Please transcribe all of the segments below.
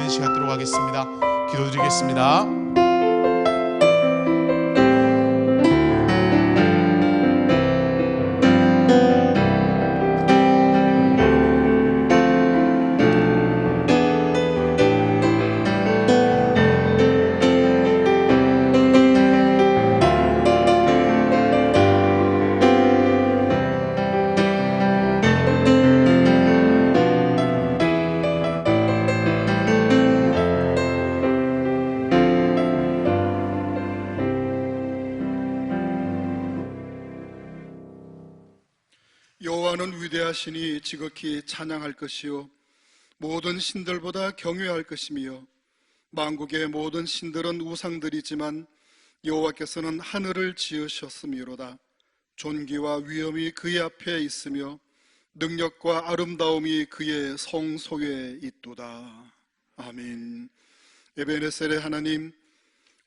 나누는 시간 갖도록 하겠습니다. 기도드리겠습니다. 여호와는 위대하시니 지극히 찬양할 것이요 모든 신들보다 경외할 것이며 만국의 모든 신들은 우상들이지만 여호와께서는 하늘을 지으셨음이로다. 존귀와 위엄이 그의 앞에 있으며 능력과 아름다움이 그의 성소에 있도다. 아멘. 에베네셀의 하나님,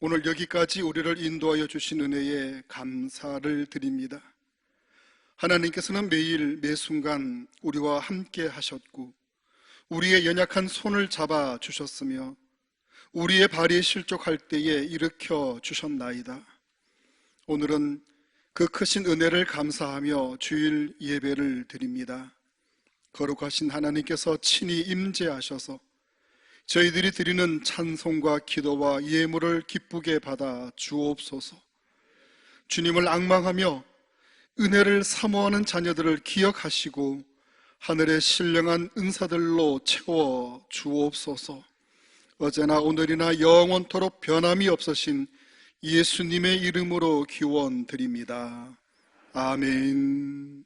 오늘 여기까지 우리를 인도하여 주신 은혜에 감사를 드립니다. 하나님께서는 매일 매순간 우리와 함께 하셨고 우리의 연약한 손을 잡아 주셨으며 우리의 발이 실족할 때에 일으켜 주셨나이다. 오늘은 그 크신 은혜를 감사하며 주일 예배를 드립니다. 거룩하신 하나님께서 친히 임재하셔서 저희들이 드리는 찬송과 기도와 예물을 기쁘게 받아 주옵소서. 주님을 앙망하며 은혜를 사모하는 자녀들을 기억하시고 하늘의 신령한 은사들로 채워 주옵소서. 어제나 오늘이나 영원토록 변함이 없으신 예수님의 이름으로 기원 드립니다. 아멘.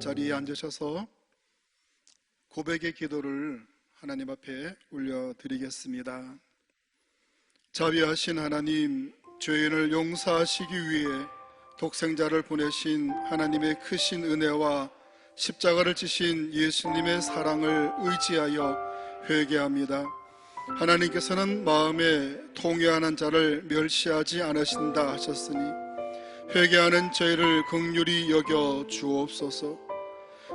자리에 앉으셔서 고백의 기도를 하나님 앞에 올려드리겠습니다. 자비하신 하나님, 죄인을 용서하시기 위해 독생자를 보내신 하나님의 크신 은혜와 십자가를 지신 예수님의 사랑을 의지하여 회개합니다. 하나님께서는 마음에 통회하는 자를 멸시하지 않으신다 하셨으니 회개하는 저희를 긍휼히 여겨 주옵소서.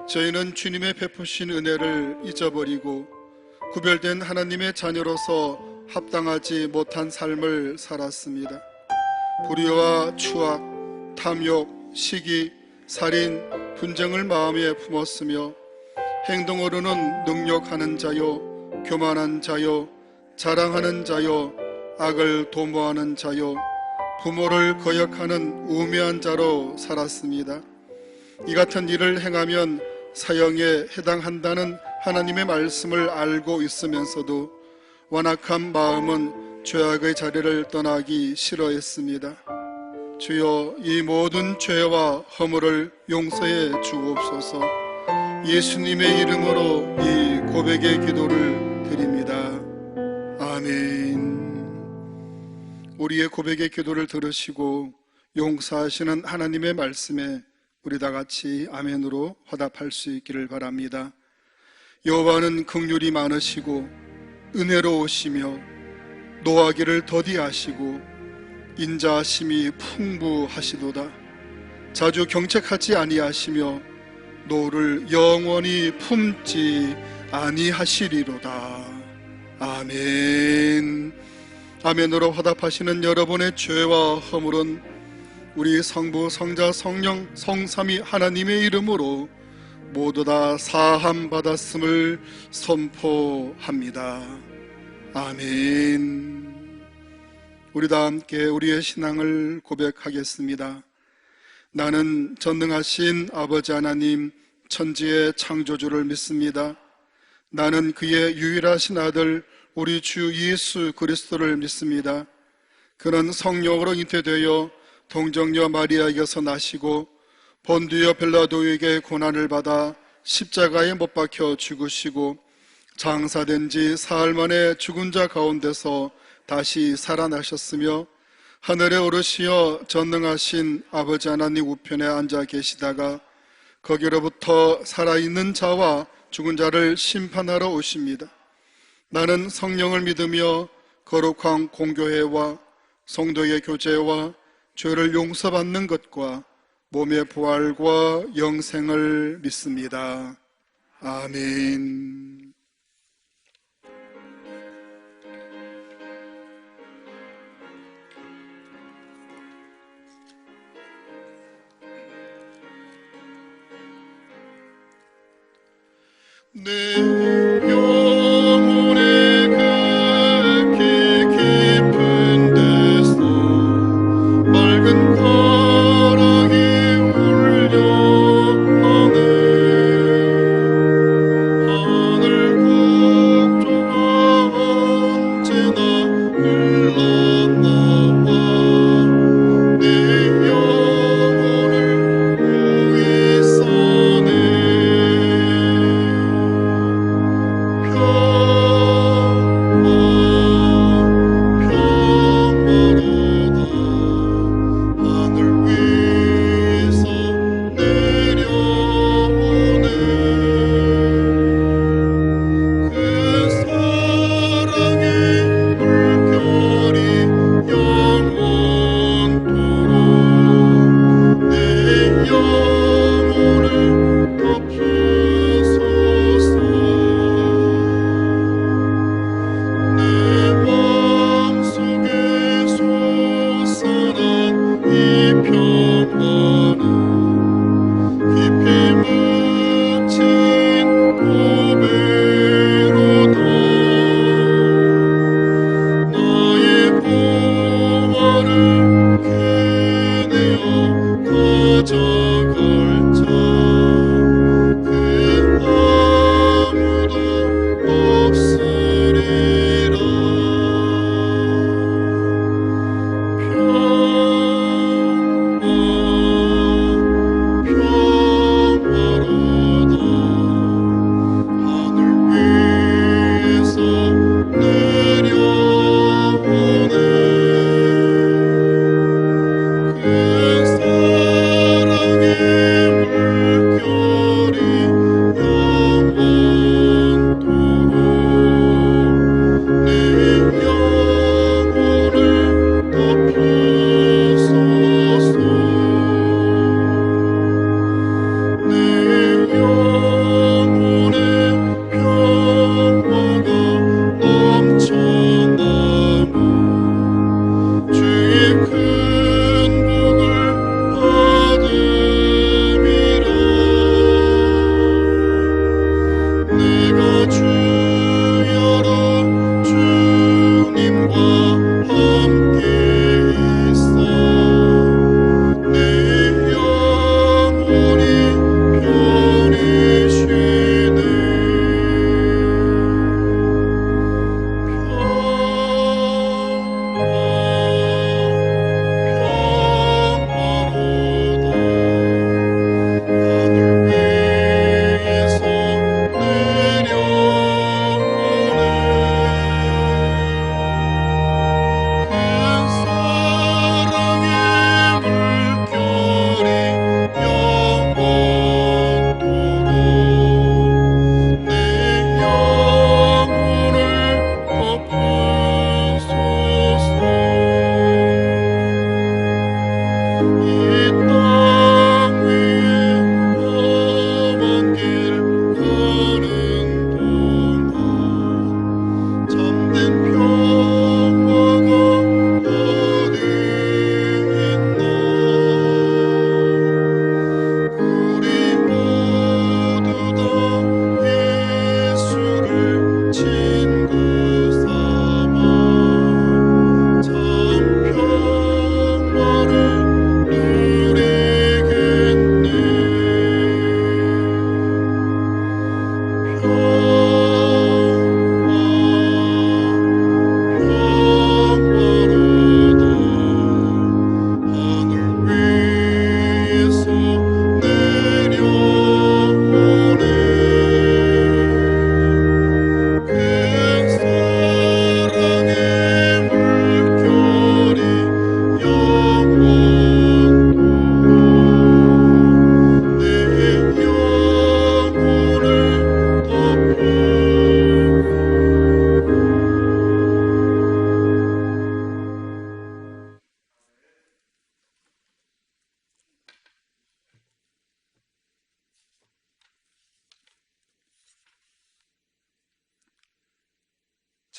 저희는 주님의 베푸신 은혜를 잊어버리고 구별된 하나님의 자녀로서 합당하지 못한 삶을 살았습니다. 불의와 추악, 탐욕, 시기, 살인, 분쟁을 마음에 품었으며 행동으로는 능욕하는 자요, 교만한 자요, 자랑하는 자요, 악을 도모하는 자요, 부모를 거역하는 우매한 자로 살았습니다. 이 같은 일을 행하면 사형에 해당한다는 하나님의 말씀을 알고 있으면서도 완악한 마음은 죄악의 자리를 떠나기 싫어했습니다. 주여, 이 모든 죄와 허물을 용서해 주옵소서. 예수님의 이름으로 이 고백의 기도를 드립니다. 아멘. 우리의 고백의 기도를 들으시고 용서하시는 하나님의 말씀에 우리 다 같이 아멘으로 화답할 수 있기를 바랍니다. 여호와는 긍휼이 많으시고 은혜로우시며 노하기를 더디하시고 인자하심이 풍부하시도다. 자주 경책하지 아니하시며 노를 영원히 품지 아니하시리로다. 아멘. 아멘으로 화답하시는 여러분의 죄와 허물은 우리 성부, 성자, 성령, 성삼위 하나님의 이름으로 모두 다 사함 받았음을 선포합니다. 아멘. 우리 다 함께 우리의 신앙을 고백하겠습니다. 나는 전능하신 아버지 하나님, 천지의 창조주를 믿습니다. 나는 그의 유일하신 아들 우리 주 예수 그리스도를 믿습니다. 그는 성령으로 잉태되어 동정녀 마리아에게서 나시고 본디오 빌라도에게 고난을 받아 십자가에 못 박혀 죽으시고 장사된 지 사흘 만에 죽은 자 가운데서 다시 살아나셨으며 하늘에 오르시어 전능하신 아버지 하나님 우편에 앉아 계시다가 거기로부터 살아있는 자와 죽은 자를 심판하러 오십니다. 나는 성령을 믿으며 거룩한 공교회와 성도의 교제와 죄를 용서받는 것과 몸의 부활과 영생을 믿습니다. 아멘. 내 영혼의 극히 깊은 데서 맑은 가랑이 울려하네. 하늘 국조가 언제나 흘러나와 내 영혼을 보이사네.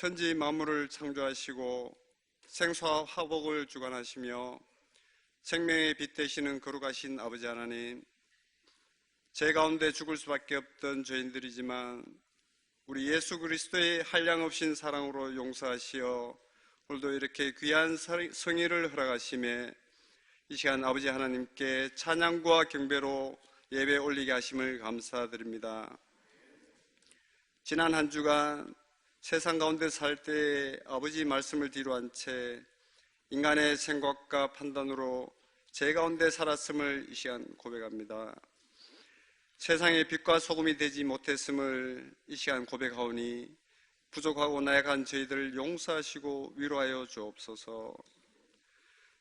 천지 만물을 창조하시고 생수와 화복을 주관하시며 생명의 빛 되시는 거룩하신 아버지 하나님, 죄 가운데 죽을 수밖에 없던 죄인들이지만 우리 예수 그리스도의 한량없인 사랑으로 용서하시어 오늘도 이렇게 귀한 성의를 허락하심에 이 시간 아버지 하나님께 찬양과 경배로 예배 올리게 하심을 감사드립니다. 지난 한 주간 세상 가운데 살 때에 아버지 말씀을 뒤로한 채 인간의 생각과 판단으로 죄 가운데 살았음을 이 시간 고백합니다. 세상의 빛과 소금이 되지 못했음을 이 시간 고백하오니 부족하고 나약한 저희들을 용서하시고 위로하여 주옵소서.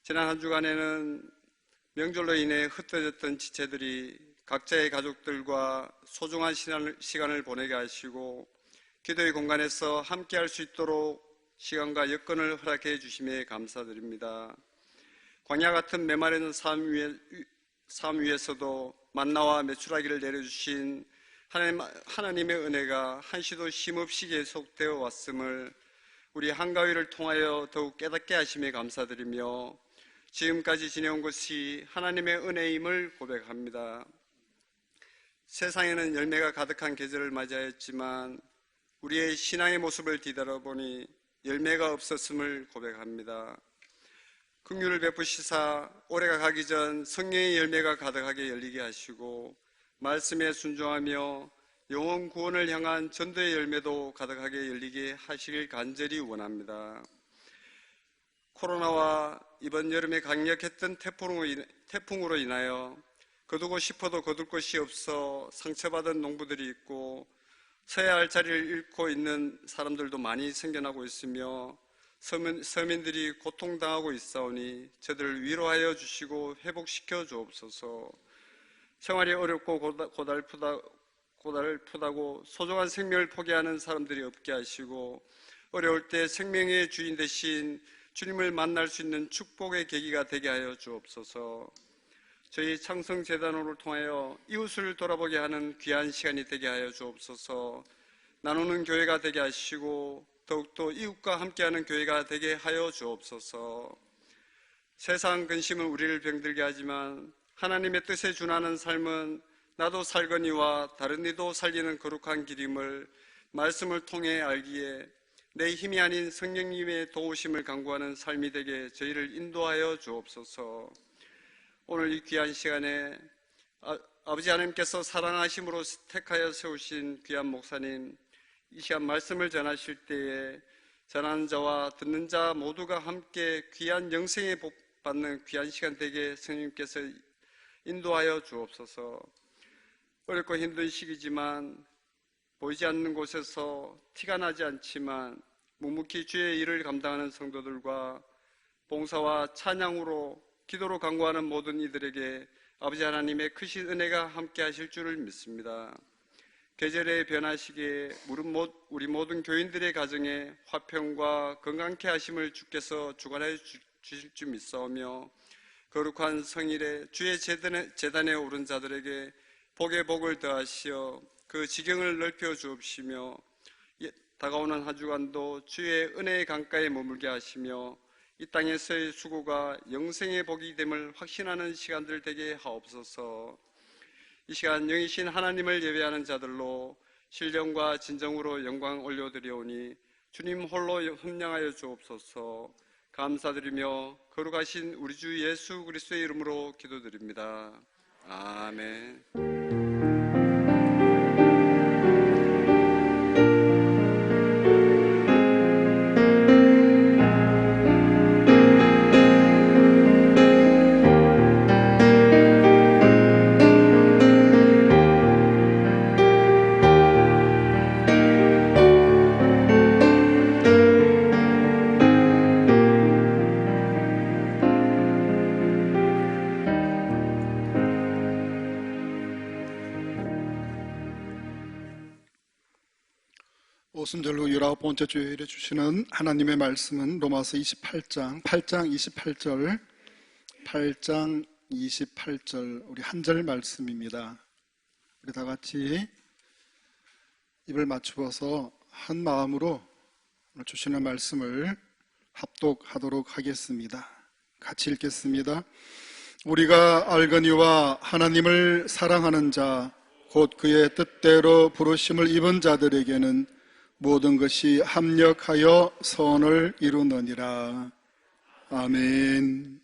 지난 한 주간에는 명절로 인해 흩어졌던 지체들이 각자의 가족들과 소중한 시간을 보내게 하시고 기도의 공간에서 함께 할 수 있도록 시간과 여건을 허락해 주심에 감사드립니다. 광야 같은 메마른 삶 위에서도 만나와 메추라기를 내려주신 하나님의 은혜가 한시도 쉼없이 계속되어 왔음을 우리 한가위를 통하여 더욱 깨닫게 하심에 감사드리며 지금까지 지내온 것이 하나님의 은혜임을 고백합니다. 세상에는 열매가 가득한 계절을 맞이하였지만 우리의 신앙의 모습을 뒤돌아보니 열매가 없었음을 고백합니다. 긍휼을 베푸시사 올해가 가기 전 성령의 열매가 가득하게 열리게 하시고 말씀에 순종하며 영혼 구원을 향한 전도의 열매도 가득하게 열리게 하시길 간절히 원합니다. 코로나와 이번 여름에 강력했던 태풍으로 인하여 거두고 싶어도 거둘 곳이 없어 상처받은 농부들이 있고 서야 할 자리를 잃고 있는 사람들도 많이 생겨나고 있으며 서민들이 고통당하고 있사오니 저들을 위로하여 주시고 회복시켜 주옵소서. 생활이 어렵고 고달프다고 소중한 생명을 포기하는 사람들이 없게 하시고 어려울 때 생명의 주인 대신 주님을 만날 수 있는 축복의 계기가 되게 하여 주옵소서. 저희 창성재단으로 통하여 이웃을 돌아보게 하는 귀한 시간이 되게 하여 주옵소서. 나누는 교회가 되게 하시고 더욱더 이웃과 함께하는 교회가 되게 하여 주옵소서. 세상 근심은 우리를 병들게 하지만 하나님의 뜻에 준하는 삶은 나도 살거니와 다른 이도 살리는 거룩한 길임을 말씀을 통해 알기에 내 힘이 아닌 성령님의 도우심을 간구하는 삶이 되게 저희를 인도하여 주옵소서. 오늘 이 귀한 시간에 아버지 하나님께서 사랑하심으로 택하여 세우신 귀한 목사님, 이 시간 말씀을 전하실 때에 전하는 자와 듣는 자 모두가 함께 귀한 영생에 복 받는 귀한 시간 되게 성령님께서 인도하여 주옵소서. 어렵고 힘든 시기지만 보이지 않는 곳에서 티가 나지 않지만 묵묵히 주의 일을 감당하는 성도들과 봉사와 찬양으로 기도로 간구하는 모든 이들에게 아버지 하나님의 크신 은혜가 함께 하실 줄을 믿습니다. 계절의 변화시기에 우리 모든 교인들의 가정에 화평과 건강케 하심을 주께서 주관하여 주실 줄 믿사오며 거룩한 성일에 주의 제단에 오른 자들에게 복의 복을 더하시어 그 지경을 넓혀 주옵시며 다가오는 한 주간도 주의 은혜의 강가에 머물게 하시며 이 땅에서의 수고가 영생의 복이 됨을 확신하는 시간들 되게 하옵소서. 이 시간 영이신 하나님을 예배하는 자들로 신령과 진정으로 영광 올려드리오니 주님 홀로 협량하여 주옵소서. 감사드리며 거룩하신 우리 주 예수 그리스도의 이름으로 기도드립니다. 아멘. 오순절로 19번째 주일에 주시는 하나님의 말씀은 로마서 28장 28절 우리 한 절 말씀입니다. 우리 다 같이 입을 맞추어서 한 마음으로 주시는 말씀을 합독하도록 하겠습니다. 같이 읽겠습니다. 우리가 알거니와 하나님을 사랑하는 자, 곧 그의 뜻대로 부르심을 입은 자들에게는 모든 것이 합력하여 선을 이루느니라. 아멘.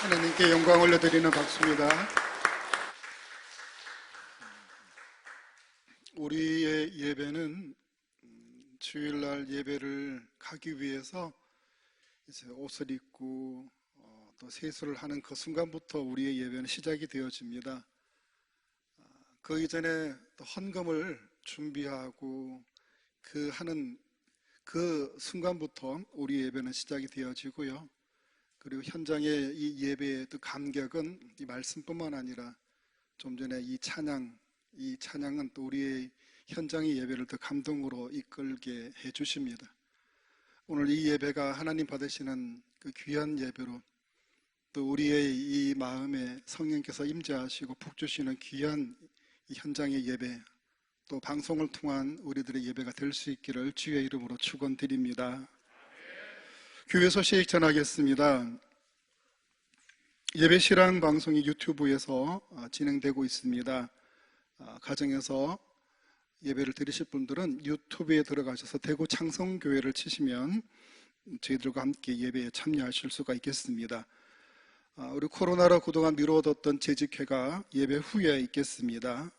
하나님께 영광 올려드리는 박수입니다. 우리의 예배는 주일날 예배를 가기 위해서 이제 옷을 입고 또 세수를 하는 그 순간부터 우리의 예배는 시작이 되어집니다. 그 이전에 또 헌금을 준비하고 하는 그 순간부터 우리 예배는 시작이 되어지고요. 그리고 현장의 이 예배의 또 감격은 이 말씀뿐만 아니라 좀 전에 이 찬양은 또 우리의 현장의 예배를 더 감동으로 이끌게 해 주십니다. 오늘 이 예배가 하나님 받으시는 그 귀한 예배로 또 우리의 이 마음에 성령께서 임재하시고 북주시는 귀한 이 현장의 예배, 또 방송을 통한 우리들의 예배가 될 수 있기를 주의 이름으로 축원드립니다. 교회 소식 전하겠습니다. 예배 실황 방송이 유튜브에서 진행되고 있습니다. 가정에서 예배를 드리실 분들은 유튜브에 들어가셔서 대구 창성교회를 치시면 저희들과 함께 예배에 참여하실 수가 있겠습니다. 우리 코로나로 그동안 미뤄뒀던 재직회가 예배 후에 있겠습니다.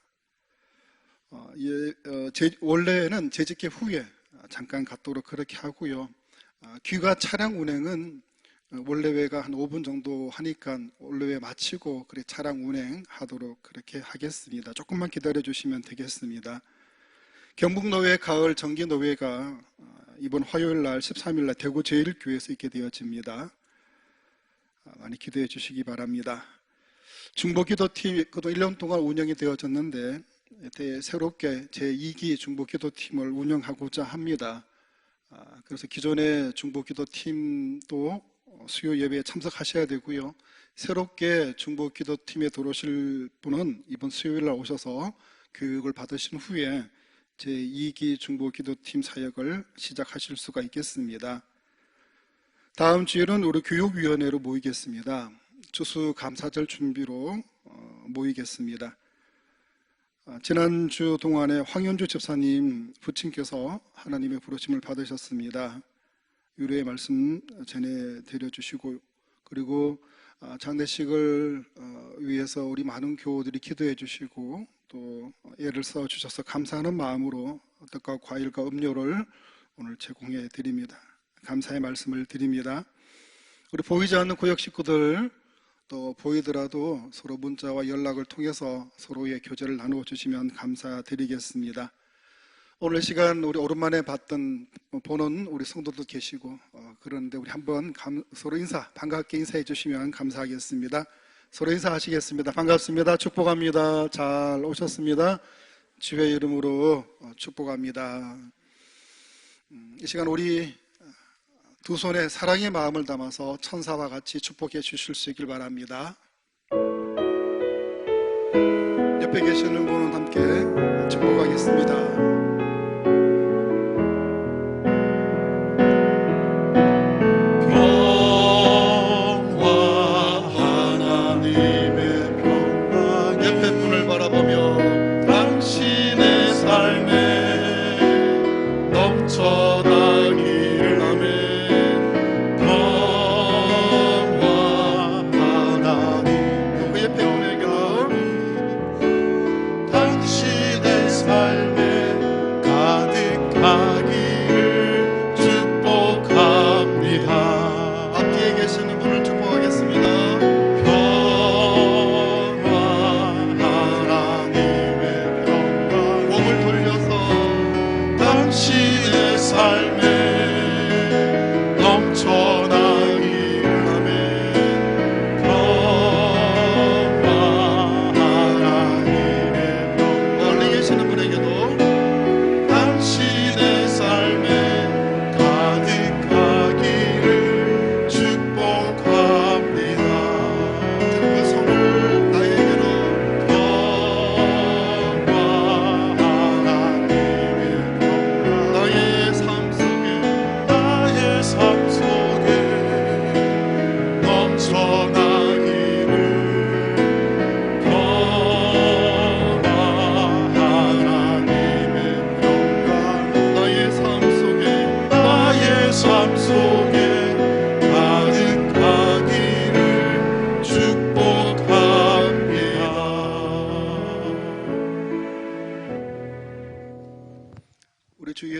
원래는 재직회 후에 잠깐 갖도록 그렇게 하고요. 귀가 차량 운행은 원래회가 한 5분 정도 하니까 원래회 마치고 그래 차량 운행하도록 그렇게 하겠습니다. 조금만 기다려 주시면 되겠습니다. 경북노회 가을 정기노회가 이번 화요일 날 13일 날 대구 제1교회에서 있게 되어집니다. 많이 기대해 주시기 바랍니다. 중보기도팀 그동안 1년 동안 운영이 되어졌는데 새롭게 제2기 중보기도팀을 운영하고자 합니다. 그래서 기존의 중보기도팀도 수요 예배에 참석하셔야 되고요. 새롭게 중보기도팀에 들어오실 분은 이번 수요일 날 오셔서 교육을 받으신 후에 제2기 중보기도팀 사역을 시작하실 수가 있겠습니다. 다음 주에는 우리 교육위원회로 모이겠습니다. 추수감사절 준비로 모이겠습니다. 지난주 동안에 황현주 집사님 부친께서 하나님의 부르심을 받으셨습니다. 유래의 말씀 전해드려 주시고, 그리고 장례식을 위해서 우리 많은 교우들이 기도해 주시고 또 애를 써 주셔서 감사하는 마음으로 떡과 과일과 음료를 오늘 제공해 드립니다. 감사의 말씀을 드립니다. 우리 보이지 않는 구역 식구들, 또 보이더라도 서로 문자와 연락을 통해서 서로의 교제를 나누어 주시면 감사드리겠습니다. 오늘 시간 우리 오랜만에 보는 우리 성도도 계시고 그런데 우리 한번 서로 반갑게 인사해 주시면 감사하겠습니다. 서로 인사하시겠습니다. 반갑습니다. 축복합니다. 잘 오셨습니다. 주의 이름으로 축복합니다. 이 시간 우리 두 손에 사랑의 마음을 담아서 천사와 같이 축복해 주실 수 있길 바랍니다. 옆에 계시는 분은 함께 축복하겠습니다.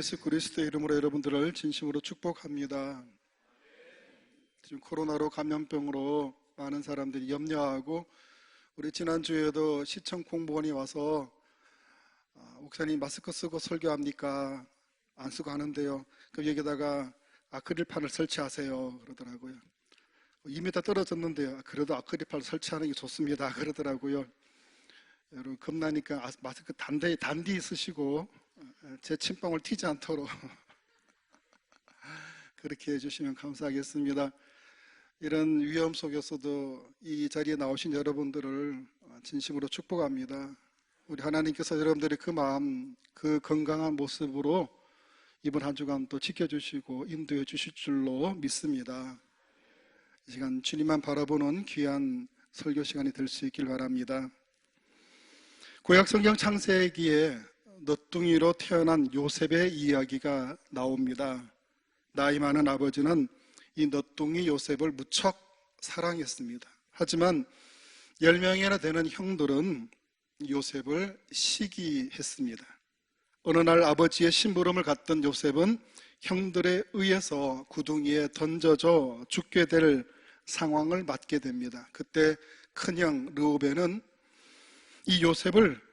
예수 그리스도의 이름으로 여러분들을 진심으로 축복합니다. 지금 코로나로 감염병으로 많은 사람들이 염려하고, 우리 지난주에도 시청 공무원이 와서 목사님 마스크 쓰고 설교합니까? 안 쓰고 하는데요. 그럼 여기다가 아크릴판을 설치하세요 그러더라고요. 2m 떨어졌는데요. 그래도 아크릴판 설치하는 게 좋습니다 그러더라고요. 여러분 겁나니까 마스크 단디 쓰시고 제 침방울 튀지 않도록 그렇게 해주시면 감사하겠습니다. 이런 위험 속에서도 이 자리에 나오신 여러분들을 진심으로 축복합니다. 우리 하나님께서 여러분들의 그 마음, 그 건강한 모습으로 이번 한 주간 또 지켜주시고 인도해 주실 줄로 믿습니다. 이 시간 주님만 바라보는 귀한 설교 시간이 될 수 있길 바랍니다. 구약성경 창세기에 너뚱이로 태어난 요셉의 이야기가 나옵니다. 나이 많은 아버지는 이 너뚱이 요셉을 무척 사랑했습니다. 하지만 10명이나 되는 형들은 요셉을 시기했습니다. 어느 날 아버지의 심부름을 갔던 요셉은 형들에 의해서 구덩이에 던져져 죽게 될 상황을 맞게 됩니다. 그때 큰형 르우벤은 이 요셉을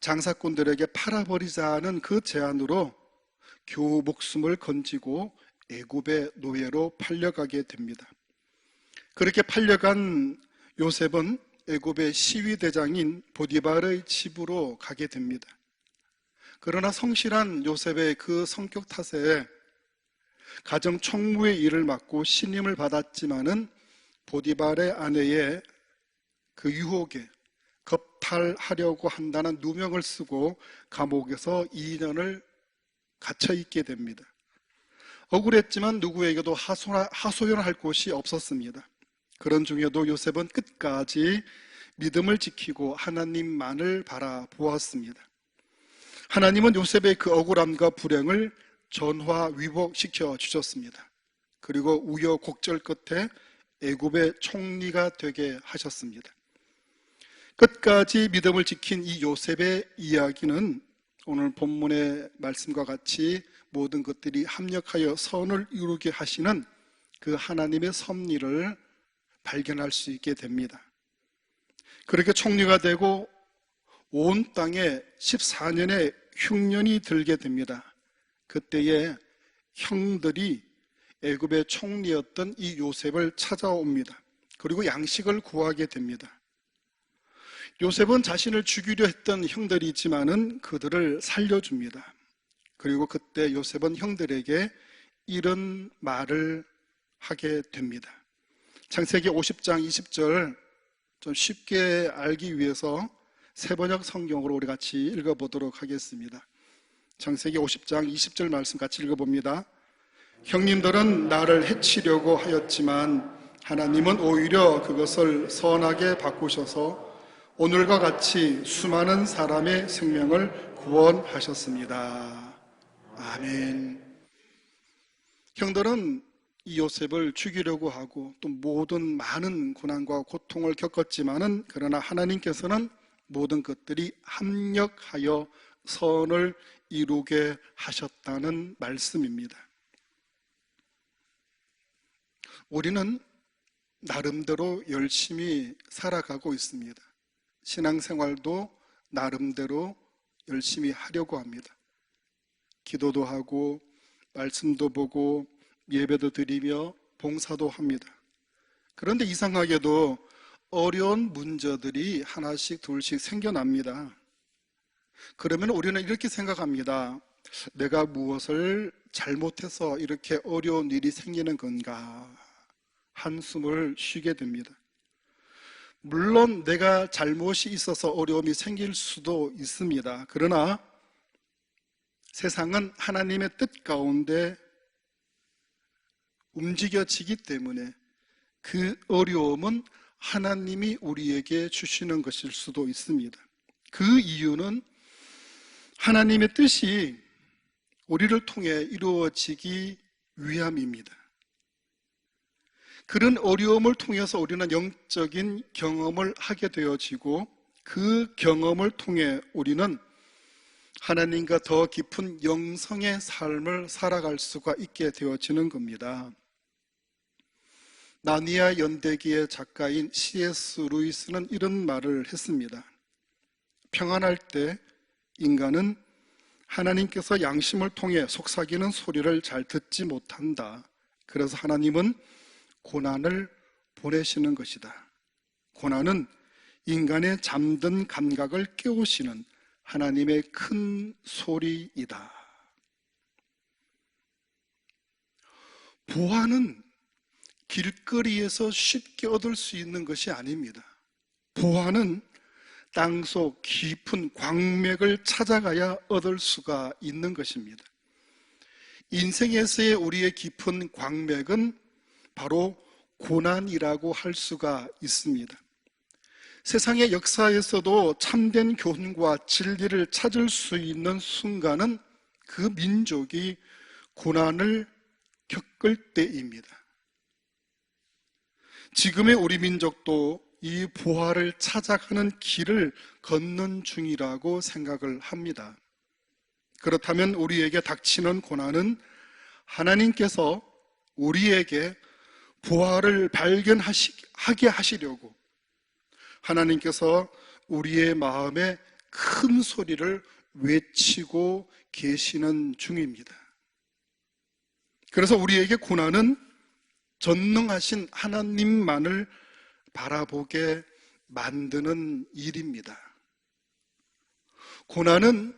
장사꾼들에게 팔아버리자는 그 제안으로 겨우 목숨을 건지고 애굽의 노예로 팔려가게 됩니다. 그렇게 팔려간 요셉은 애굽의 시위대장인 보디발의 집으로 가게 됩니다. 그러나 성실한 요셉의 그 성격 탓에 가정 총무의 일을 맡고 신임을 받았지만은 보디발의 아내의 그 유혹에 겁탈하려고 한다는 누명을 쓰고 감옥에서 2년을 갇혀 있게 됩니다. 억울했지만 누구에게도 하소연할 곳이 없었습니다. 그런 중에도 요셉은 끝까지 믿음을 지키고 하나님만을 바라보았습니다. 하나님은 요셉의 그 억울함과 불행을 전화위복시켜 주셨습니다. 그리고 우여곡절 끝에 애굽의 총리가 되게 하셨습니다. 끝까지 믿음을 지킨 이 요셉의 이야기는 오늘 본문의 말씀과 같이 모든 것들이 합력하여 선을 이루게 하시는 그 하나님의 섭리를 발견할 수 있게 됩니다. 그렇게 총리가 되고 온 땅에 14년의 흉년이 들게 됩니다. 그때에 형들이 애굽의 총리였던 이 요셉을 찾아옵니다. 그리고 양식을 구하게 됩니다. 요셉은 자신을 죽이려 했던 형들이 있지만은 그들을 살려줍니다. 그리고 그때 요셉은 형들에게 이런 말을 하게 됩니다. 창세기 50장 20절 좀 쉽게 알기 위해서 세번역 성경으로 우리 같이 읽어보도록 하겠습니다. 창세기 50장 20절 말씀 같이 읽어봅니다. 형님들은 나를 해치려고 하였지만 하나님은 오히려 그것을 선하게 바꾸셔서 오늘과 같이 수많은 사람의 생명을 구원하셨습니다. 아멘. 형들은 이 요셉을 죽이려고 하고 또 모든 많은 고난과 고통을 겪었지만은 그러나 하나님께서는 모든 것들이 합력하여 선을 이루게 하셨다는 말씀입니다. 우리는 나름대로 열심히 살아가고 있습니다. 신앙생활도 나름대로 열심히 하려고 합니다. 기도도 하고 말씀도 보고 예배도 드리며 봉사도 합니다. 그런데 이상하게도 어려운 문제들이 하나씩 둘씩 생겨납니다. 그러면 우리는 이렇게 생각합니다. 내가 무엇을 잘못해서 이렇게 어려운 일이 생기는 건가? 한숨을 쉬게 됩니다. 물론 내가 잘못이 있어서 어려움이 생길 수도 있습니다. 그러나 세상은 하나님의 뜻 가운데 움직여지기 때문에 그 어려움은 하나님이 우리에게 주시는 것일 수도 있습니다. 그 이유는 하나님의 뜻이 우리를 통해 이루어지기 위함입니다. 그런 어려움을 통해서 우리는 영적인 경험을 하게 되어지고 그 경험을 통해 우리는 하나님과 더 깊은 영성의 삶을 살아갈 수가 있게 되어지는 겁니다. 나니아 연대기의 작가인 C.S. 루이스는 이런 말을 했습니다. 평안할 때 인간은 하나님께서 양심을 통해 속삭이는 소리를 잘 듣지 못한다. 그래서 하나님은 고난을 보내시는 것이다. 고난은 인간의 잠든 감각을 깨우시는 하나님의 큰 소리이다. 보화는 길거리에서 쉽게 얻을 수 있는 것이 아닙니다. 보화는 땅속 깊은 광맥을 찾아가야 얻을 수가 있는 것입니다. 인생에서의 우리의 깊은 광맥은 바로 고난이라고 할 수가 있습니다. 세상의 역사에서도 참된 교훈과 진리를 찾을 수 있는 순간은 그 민족이 고난을 겪을 때입니다. 지금의 우리 민족도 이 보화를 찾아가는 길을 걷는 중이라고 생각을 합니다. 그렇다면 우리에게 닥치는 고난은 하나님께서 우리에게 보화를 발견하게 하시려고 하나님께서 우리의 마음에 큰 소리를 외치고 계시는 중입니다. 그래서 우리에게 고난은 전능하신 하나님만을 바라보게 만드는 일입니다. 고난은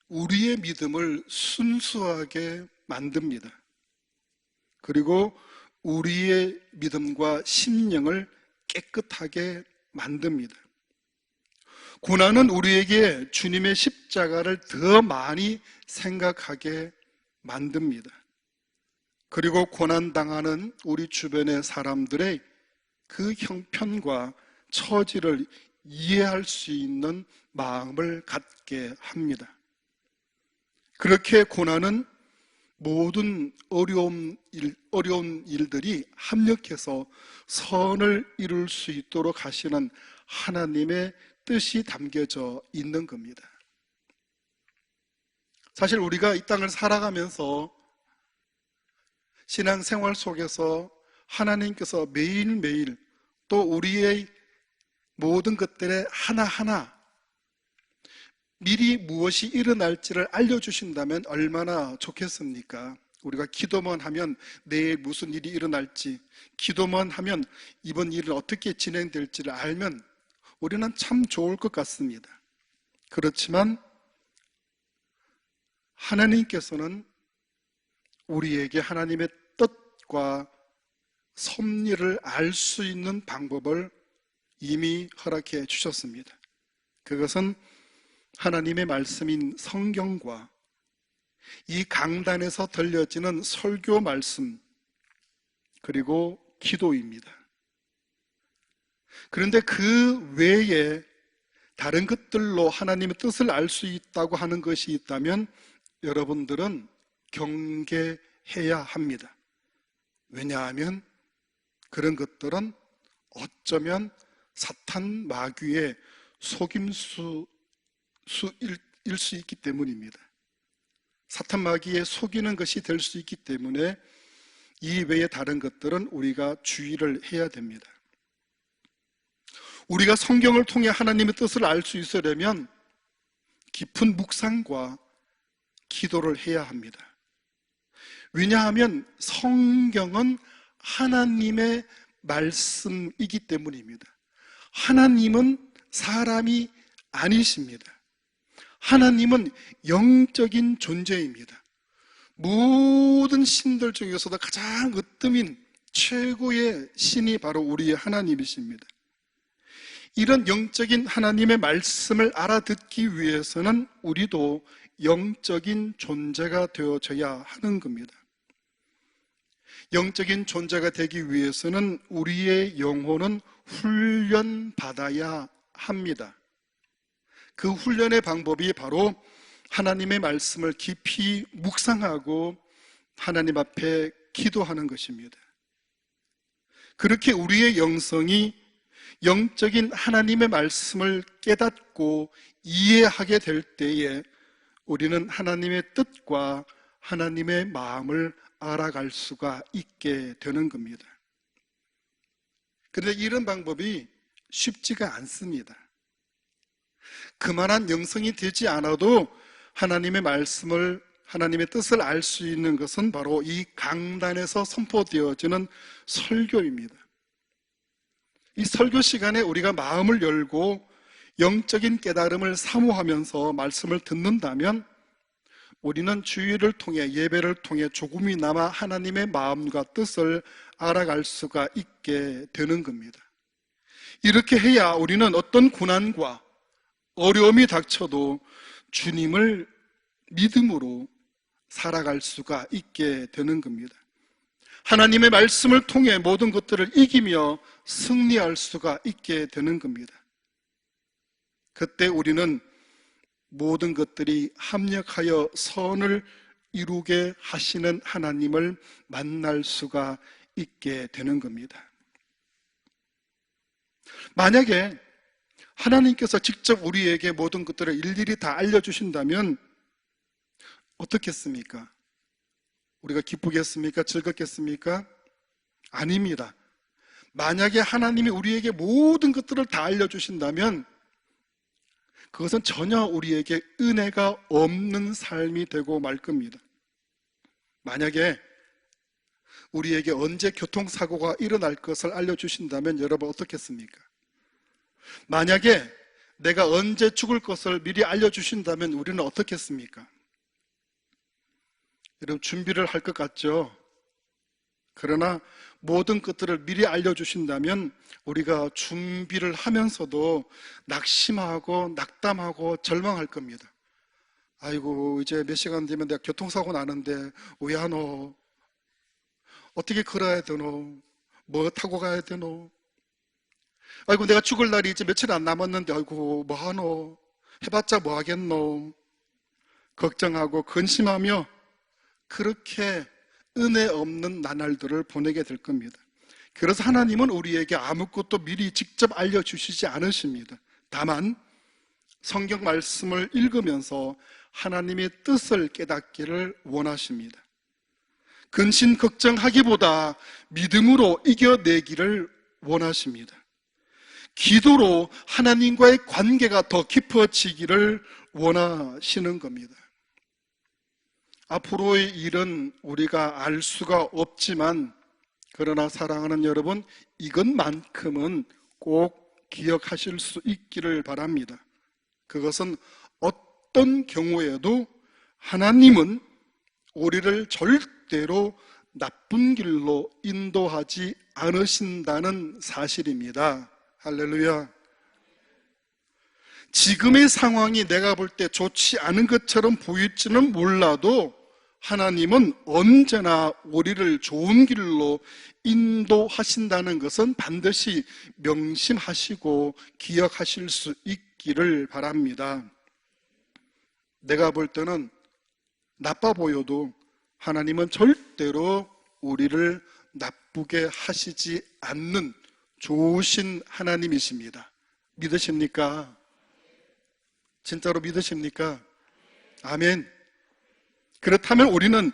우리의 믿음을 순수하게 만듭니다. 그리고 우리의 믿음과 심령을 깨끗하게 만듭니다. 고난은 우리에게 주님의 십자가를 더 많이 생각하게 만듭니다. 그리고 고난당하는 우리 주변의 사람들의 그 형편과 처지를 이해할 수 있는 마음을 갖게 합니다. 그렇게 고난은 모든 어려운 일들이 합력해서 선을 이룰 수 있도록 하시는 하나님의 뜻이 담겨져 있는 겁니다. 사실 우리가 이 땅을 살아가면서 신앙생활 속에서 하나님께서 매일매일 또 우리의 모든 것들의 하나하나 미리 무엇이 일어날지를 알려주신다면 얼마나 좋겠습니까? 우리가 기도만 하면 내일 무슨 일이 일어날지, 기도만 하면 이번 일은 어떻게 진행될지를 알면 우리는 참 좋을 것 같습니다. 그렇지만 하나님께서는 우리에게 하나님의 뜻과 섭리를 알 수 있는 방법을 이미 허락해 주셨습니다. 그것은 하나님의 말씀인 성경과 이 강단에서 들려지는 설교 말씀 그리고 기도입니다. 그런데 그 외에 다른 것들로 하나님의 뜻을 알 수 있다고 하는 것이 있다면 여러분들은 경계해야 합니다. 왜냐하면 그런 것들은 어쩌면 사탄 마귀의 속임수일 수 있기 때문입니다. 사탄 마귀에 속이는 것이 될 수 있기 때문에 이 외의 다른 것들은 우리가 주의를 해야 됩니다. 우리가 성경을 통해 하나님의 뜻을 알 수 있으려면 깊은 묵상과 기도를 해야 합니다. 왜냐하면 성경은 하나님의 말씀이기 때문입니다. 하나님은 사람이 아니십니다. 하나님은 영적인 존재입니다. 모든 신들 중에서도 가장 으뜸인 최고의 신이 바로 우리의 하나님이십니다. 이런 영적인 하나님의 말씀을 알아듣기 위해서는 우리도 영적인 존재가 되어져야 하는 겁니다. 영적인 존재가 되기 위해서는 우리의 영혼은 훈련받아야 합니다. 그 훈련의 방법이 바로 하나님의 말씀을 깊이 묵상하고 하나님 앞에 기도하는 것입니다. 그렇게 우리의 영성이 영적인 하나님의 말씀을 깨닫고 이해하게 될 때에 우리는 하나님의 뜻과 하나님의 마음을 알아갈 수가 있게 되는 겁니다. 그런데 이런 방법이 쉽지가 않습니다. 그만한 영성이 되지 않아도 하나님의 말씀을, 하나님의 뜻을 알 수 있는 것은 바로 이 강단에서 선포되어지는 설교입니다. 이 설교 시간에 우리가 마음을 열고 영적인 깨달음을 사모하면서 말씀을 듣는다면 우리는 주의를 통해, 예배를 통해 조금이나마 하나님의 마음과 뜻을 알아갈 수가 있게 되는 겁니다. 이렇게 해야 우리는 어떤 고난과 어려움이 닥쳐도 주님을 믿음으로 살아갈 수가 있게 되는 겁니다. 하나님의 말씀을 통해 모든 것들을 이기며 승리할 수가 있게 되는 겁니다. 그때 우리는 모든 것들이 합력하여 선을 이루게 하시는 하나님을 만날 수가 있게 되는 겁니다. 만약에 하나님께서 직접 우리에게 모든 것들을 일일이 다 알려주신다면 어떻겠습니까? 우리가 기쁘겠습니까? 즐겁겠습니까? 아닙니다. 만약에 하나님이 우리에게 모든 것들을 다 알려주신다면 그것은 전혀 우리에게 은혜가 없는 삶이 되고 말 겁니다. 만약에 우리에게 언제 교통사고가 일어날 것을 알려주신다면 여러분 어떻겠습니까? 만약에 내가 언제 죽을 것을 미리 알려주신다면 우리는 어떻겠습니까? 여러분 준비를 할 것 같죠? 그러나 모든 것들을 미리 알려주신다면 우리가 준비를 하면서도 낙심하고 낙담하고 절망할 겁니다. 아이고 이제 몇 시간 되면 내가 교통사고 나는데 왜 하노? 어떻게 걸어야 되노? 뭐 타고 가야 되노? 아이고 내가 죽을 날이 이제 며칠 안 남았는데 아이고 뭐 하노? 해봤자 뭐 하겠노? 걱정하고 근심하며 그렇게 은혜 없는 나날들을 보내게 될 겁니다. 그래서 하나님은 우리에게 아무것도 미리 직접 알려주시지 않으십니다. 다만 성경 말씀을 읽으면서 하나님의 뜻을 깨닫기를 원하십니다. 근심 걱정하기보다 믿음으로 이겨내기를 원하십니다. 기도로 하나님과의 관계가 더 깊어지기를 원하시는 겁니다. 앞으로의 일은 우리가 알 수가 없지만 그러나 사랑하는 여러분, 이것만큼은 꼭 기억하실 수 있기를 바랍니다. 그것은 어떤 경우에도 하나님은 우리를 절대로 나쁜 길로 인도하지 않으신다는 사실입니다. 할렐루야. 지금의 상황이 내가 볼 때 좋지 않은 것처럼 보일지는 몰라도 하나님은 언제나 우리를 좋은 길로 인도하신다는 것은 반드시 명심하시고 기억하실 수 있기를 바랍니다. 내가 볼 때는 나빠 보여도 하나님은 절대로 우리를 나쁘게 하시지 않는 좋으신 하나님이십니다. 믿으십니까? 진짜로 믿으십니까? 아멘. 그렇다면 우리는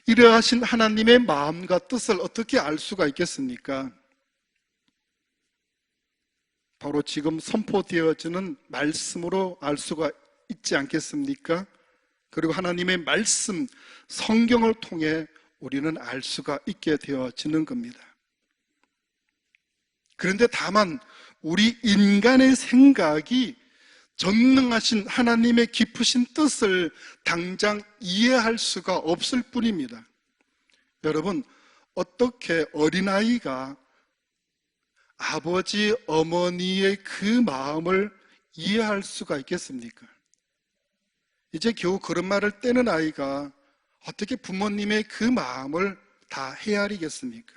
이러하신 하나님의 마음과 뜻을 어떻게 알 수가 있겠습니까? 바로 지금 선포되어지는 말씀으로 알 수가 있지 않겠습니까? 그리고 하나님의 말씀, 성경을 통해 우리는 알 수가 있게 되어지는 겁니다. 그런데 다만 우리 인간의 생각이 전능하신 하나님의 깊으신 뜻을 당장 이해할 수가 없을 뿐입니다. 여러분, 어떻게 어린아이가 아버지, 어머니의 그 마음을 이해할 수가 있겠습니까? 이제 겨우 걸음마를 떼는 아이가 어떻게 부모님의 그 마음을 다 헤아리겠습니까?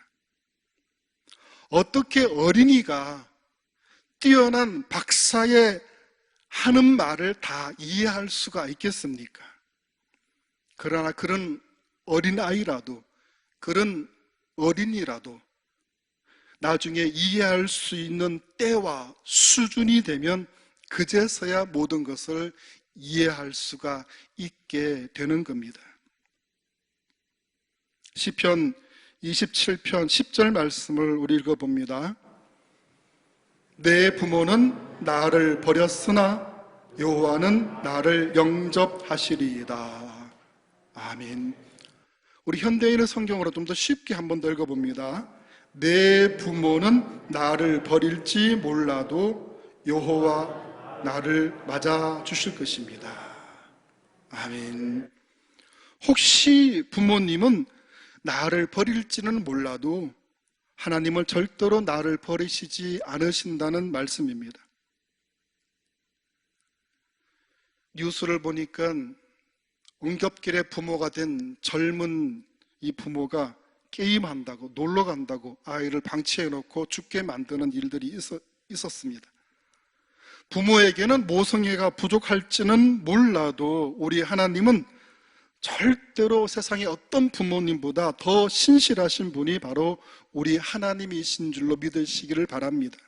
어떻게 어린이가 뛰어난 박사의 하는 말을 다 이해할 수가 있겠습니까? 그러나 그런 어린아이라도, 그런 어린이라도 나중에 이해할 수 있는 때와 수준이 되면 그제서야 모든 것을 이해할 수가 있게 되는 겁니다. 시편 27편 10절 말씀을 우리 읽어봅니다. 내 부모는 나를 버렸으나 여호와는 나를 영접하시리이다. 아멘. 우리 현대인의 성경으로 좀 더 쉽게 한 번 더 읽어봅니다. 내 부모는 나를 버릴지 몰라도 여호와 나를 맞아 주실 것입니다. 아멘. 혹시 부모님은 나를 버릴지는 몰라도 하나님은 절대로 나를 버리시지 않으신다는 말씀입니다. 뉴스를 보니까 엉겹길에 부모가 된 젊은 이 부모가 게임한다고, 놀러 간다고 아이를 방치해 놓고 죽게 만드는 일들이 있었습니다. 부모에게는 모성애가 부족할지는 몰라도 우리 하나님은 절대로 세상의 어떤 부모님보다 더 신실하신 분이 바로 우리 하나님이신 줄로 믿으시기를 바랍니다.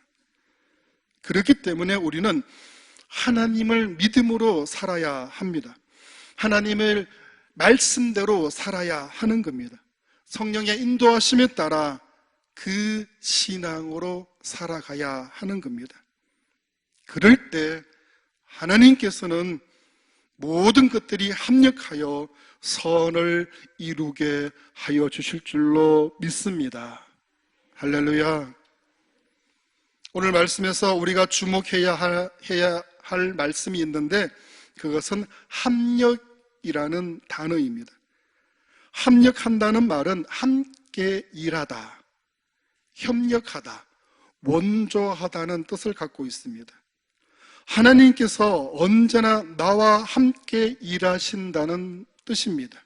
그렇기 때문에 우리는 하나님을 믿음으로 살아야 합니다. 하나님을 말씀대로 살아야 하는 겁니다. 성령의 인도하심에 따라 그 신앙으로 살아가야 하는 겁니다. 그럴 때 하나님께서는 모든 것들이 합력하여 선을 이루게 하여 주실 줄로 믿습니다. 할렐루야. 오늘 말씀에서 우리가 주목해야 할 말씀이 있는데 그것은 합력이라는 단어입니다. 합력한다는 말은 함께 일하다, 협력하다, 원조하다는 뜻을 갖고 있습니다. 하나님께서 언제나 나와 함께 일하신다는 뜻입니다.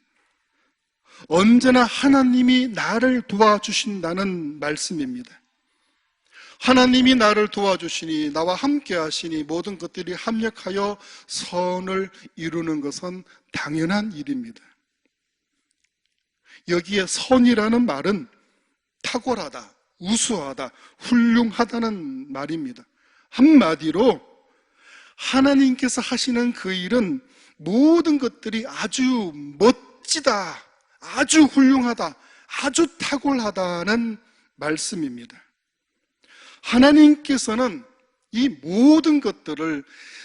언제나 하나님이 나를 도와주신다는 말씀입니다. 하나님이 나를 도와주시니 나와 함께 하시니 모든 것들이 합력하여 선을 이루는 것은 당연한 일입니다. 여기에 선이라는 말은 탁월하다, 우수하다, 훌륭하다는 말입니다. 한마디로 하나님께서 하시는 그 일은 모든 것들이 아주 멋지다, 아주 훌륭하다, 아주 탁월하다는 말씀입니다. 하나님께서는 이 모든 것들을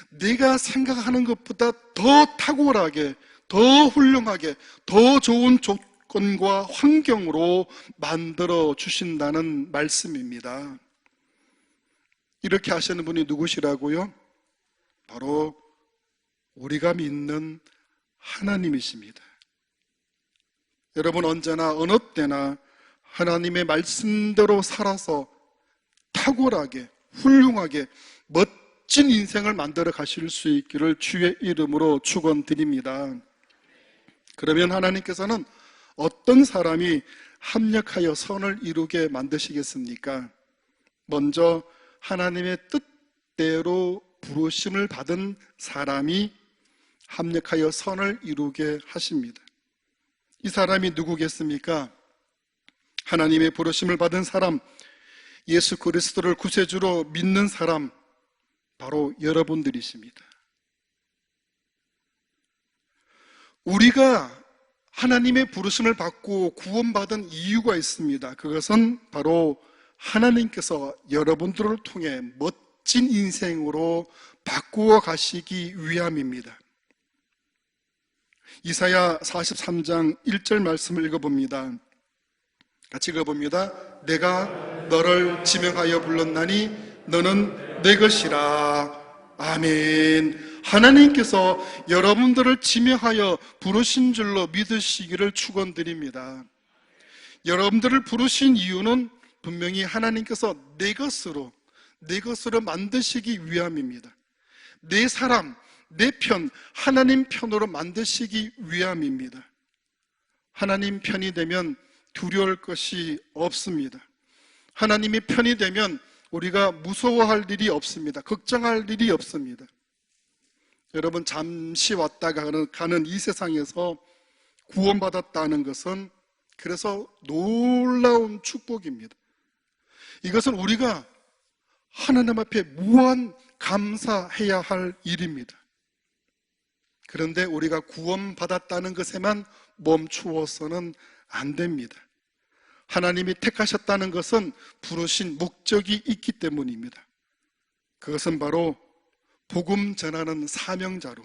내가 생각하는 것보다 더 탁월하게, 더 훌륭하게, 더 좋은 조건과 환경으로 만들어 주신다는 말씀입니다. 이렇게 하시는 분이 누구시라고요? 바로 우리가 믿는 하나님이십니다. 여러분 언제나 어느 때나 하나님의 말씀대로 살아서 탁월하게, 훌륭하게, 멋진 인생을 만들어 가실 수 있기를 주의 이름으로 축원드립니다. 그러면 하나님께서는 어떤 사람이 합력하여 선을 이루게 만드시겠습니까? 먼저 하나님의 뜻대로 부르심을 받은 사람이 합력하여 선을 이루게 하십니다. 이 사람이 누구겠습니까? 하나님의 부르심을 받은 사람, 예수 그리스도를 구세주로 믿는 사람, 바로 여러분들이십니다. 우리가 하나님의 부르심을 받고 구원받은 이유가 있습니다. 그것은 바로 하나님께서 여러분들을 통해 멋진 인생으로 바꾸어 가시기 위함입니다. 이사야 43장 1절 말씀을 읽어봅니다. 같이 읽어봅니다. 내가 너를 지명하여 불렀나니 너는 내 것이라. 아멘. 하나님께서 여러분들을 지명하여 부르신 줄로 믿으시기를 축원드립니다. 여러분들을 부르신 이유는 분명히 하나님께서 내 것으로 만드시기 위함입니다. 내 사람, 내 편, 하나님 편으로 만드시기 위함입니다. 하나님 편이 되면 두려울 것이 없습니다. 하나님이 편이 되면 우리가 무서워할 일이 없습니다. 걱정할 일이 없습니다. 여러분, 잠시 왔다 가는 이 세상에서 구원받았다는 것은 그래서 놀라운 축복입니다. 이것은 우리가 하나님 앞에 무한 감사해야 할 일입니다. 그런데 우리가 구원받았다는 것에만 멈추어서는 안 됩니다. 하나님이 택하셨다는 것은 부르신 목적이 있기 때문입니다. 그것은 바로 복음 전하는 사명자로,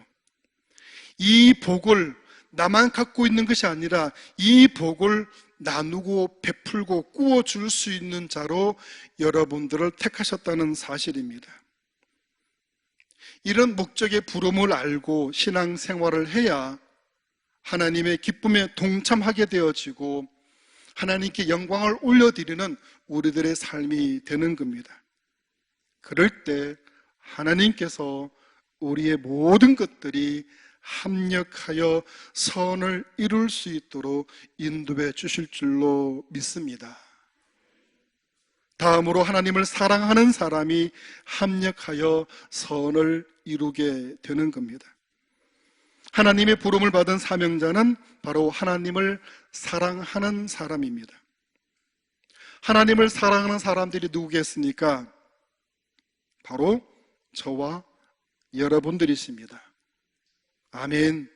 이 복을 나만 갖고 있는 것이 아니라 이 복을 나누고 베풀고 꾸어줄 수 있는 자로 여러분들을 택하셨다는 사실입니다. 이런 목적의 부름을 알고 신앙생활을 해야 하나님의 기쁨에 동참하게 되어지고 하나님께 영광을 올려드리는 우리들의 삶이 되는 겁니다. 그럴 때 하나님께서 우리의 모든 것들이 합력하여 선을 이룰 수 있도록 인도해 주실 줄로 믿습니다. 다음으로 하나님을 사랑하는 사람이 합력하여 선을 이루게 되는 겁니다. 하나님의 부름을 받은 사명자는 바로 하나님을 사랑하는 사람입니다. 하나님을 사랑하는 사람들이 누구겠습니까? 바로 저와 여러분들이십니다. 아멘.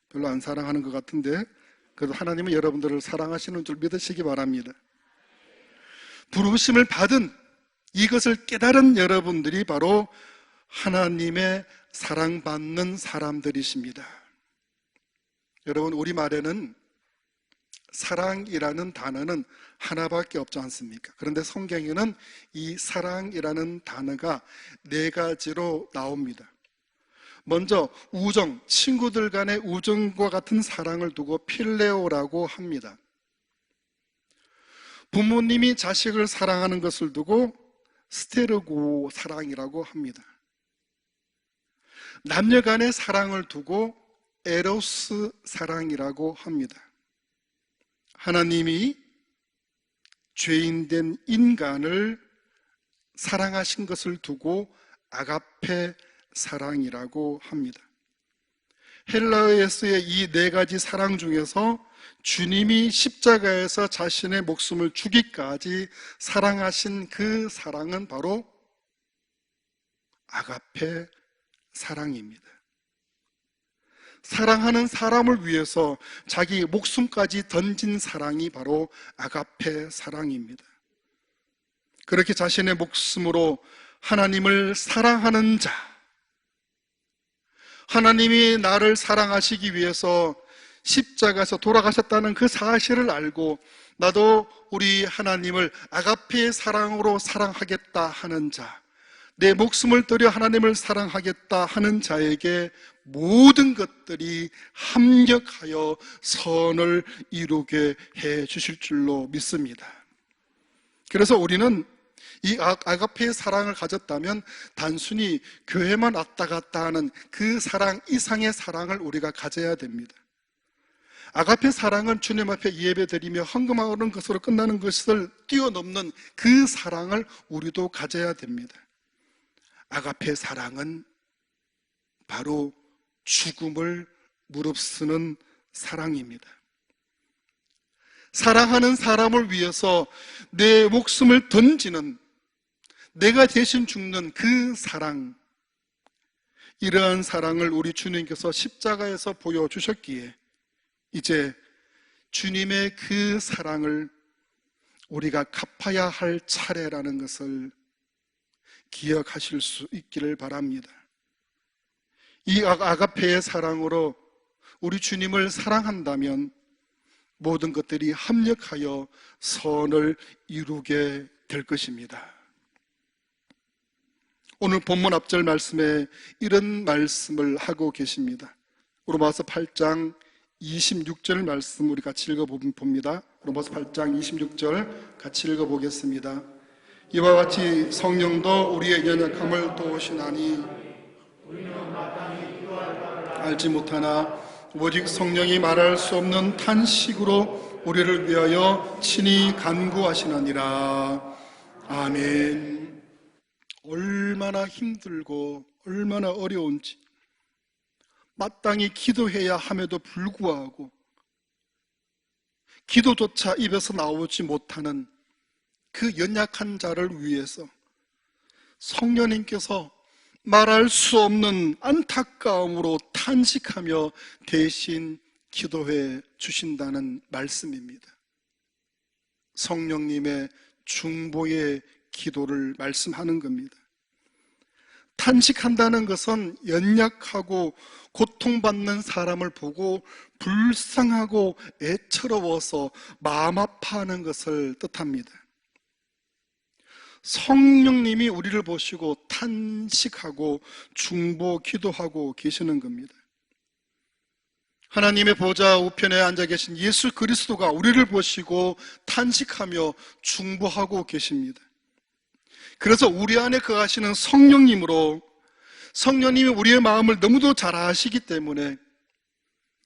별로 안 사랑하는 것 같은데 그래도 하나님은 여러분들을 사랑하시는 줄 믿으시기 바랍니다. 부르심을 받은 이것을 깨달은 여러분들이 바로 하나님의 사랑받는 사람들이십니다. 여러분, 우리말에는 사랑이라는 단어는 하나밖에 없지 않습니까? 그런데 성경에는 이 사랑이라는 단어가 4가지로 나옵니다. 먼저 우정, 친구들 간의 우정과 같은 사랑을 두고 필레오라고 합니다. 부모님이 자식을 사랑하는 것을 두고 스테르고 사랑이라고 합니다. 남녀 간의 사랑을 두고 에로스 사랑이라고 합니다. 하나님이 죄인된 인간을 사랑하신 것을 두고 아가페 사랑이라고 합니다. 헬라어에서의 이 4가지 사랑 중에서 주님이 십자가에서 자신의 목숨을 주기까지 사랑하신 그 사랑은 바로 아가페 사랑입니다. 사랑하는 사람을 위해서 자기 목숨까지 던진 사랑이 바로 아가페 사랑입니다. 그렇게 자신의 목숨으로 하나님을 사랑하는 자, 하나님이 나를 사랑하시기 위해서 십자가에서 돌아가셨다는 그 사실을 알고 나도 우리 하나님을 아가페의 사랑으로 사랑하겠다 하는 자, 내 목숨을 들여 하나님을 사랑하겠다 하는 자에게 모든 것들이 합력하여 선을 이루게 해 주실 줄로 믿습니다. 그래서 우리는 이 아가페의 사랑을 가졌다면 단순히 교회만 왔다 갔다 하는 그 사랑 이상의 사랑을 우리가 가져야 됩니다. 아가페 사랑은 주님 앞에 예배드리며 헌금하는 것으로 끝나는 것을 뛰어넘는 그 사랑을 우리도 가져야 됩니다. 아가페 사랑은 바로 죽음을 무릅쓰는 사랑입니다. 사랑하는 사람을 위해서 내 목숨을 던지는, 내가 대신 죽는 그 사랑, 이러한 사랑을 우리 주님께서 십자가에서 보여주셨기에 이제 주님의 그 사랑을 우리가 갚아야 할 차례라는 것을 기억하실 수 있기를 바랍니다. 이 아가페의 사랑으로 우리 주님을 사랑한다면 모든 것들이 합력하여 선을 이루게 될 것입니다. 오늘 본문 앞절 말씀에 이런 말씀을 하고 계십니다. 로마서 8장 26절 말씀 우리 같이 읽어봅니다. 로마서 8장 26절 같이 읽어보겠습니다. 이와 같이 성령도 우리의 연약함을 도우시나니 알지 못하나 오직 성령이 말할 수 없는 탄식으로 우리를 위하여 친히 간구하시느니라. 아멘. 얼마나 힘들고 얼마나 어려운지 마땅히 기도해야 함에도 불구하고 기도조차 입에서 나오지 못하는 그 연약한 자를 위해서 성령님께서 말할 수 없는 안타까움으로 탄식하며 대신 기도해 주신다는 말씀입니다. 성령님의 중보의 기도를 말씀하는 겁니다. 탄식한다는 것은 연약하고 고통받는 사람을 보고 불쌍하고 애처로워서 마음 아파하는 것을 뜻합니다. 성령님이 우리를 보시고 탄식하고 중보 기도하고 계시는 겁니다. 하나님의 보좌 우편에 앉아 계신 예수 그리스도가 우리를 보시고 탄식하며 중보하고 계십니다. 그래서 우리 안에 거하시는 성령님으로, 성령님이 우리의 마음을 너무도 잘 아시기 때문에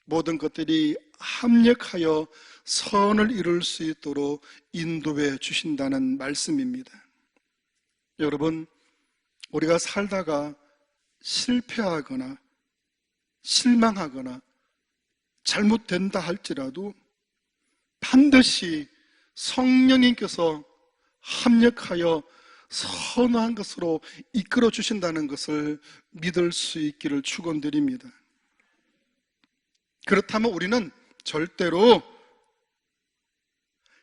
모든 것들이 합력하여 선을 이룰 수 있도록 인도해 주신다는 말씀입니다. 여러분, 우리가 살다가 실패하거나 실망하거나 잘못된다 할지라도 반드시 성령님께서 합력하여 선한 것으로 이끌어 주신다는 것을 믿을 수 있기를 축원드립니다. 그렇다면 우리는 절대로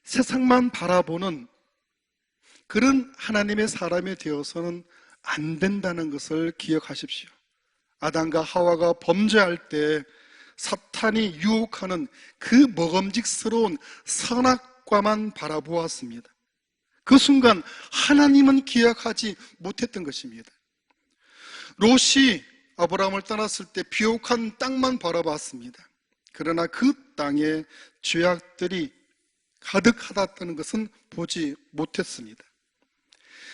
세상만 바라보는 그런 하나님의 사람이 되어서는 안 된다는 것을 기억하십시오. 아담과 하와가 범죄할 때 사탄이 유혹하는 그 먹음직스러운 선악과만 바라보았습니다. 그 순간 하나님은 기억하지 못했던 것입니다. 롯이 아브라함을 떠났을 때 비옥한 땅만 바라봤습니다. 그러나 그 땅에 죄악들이 가득하다는 것은 보지 못했습니다.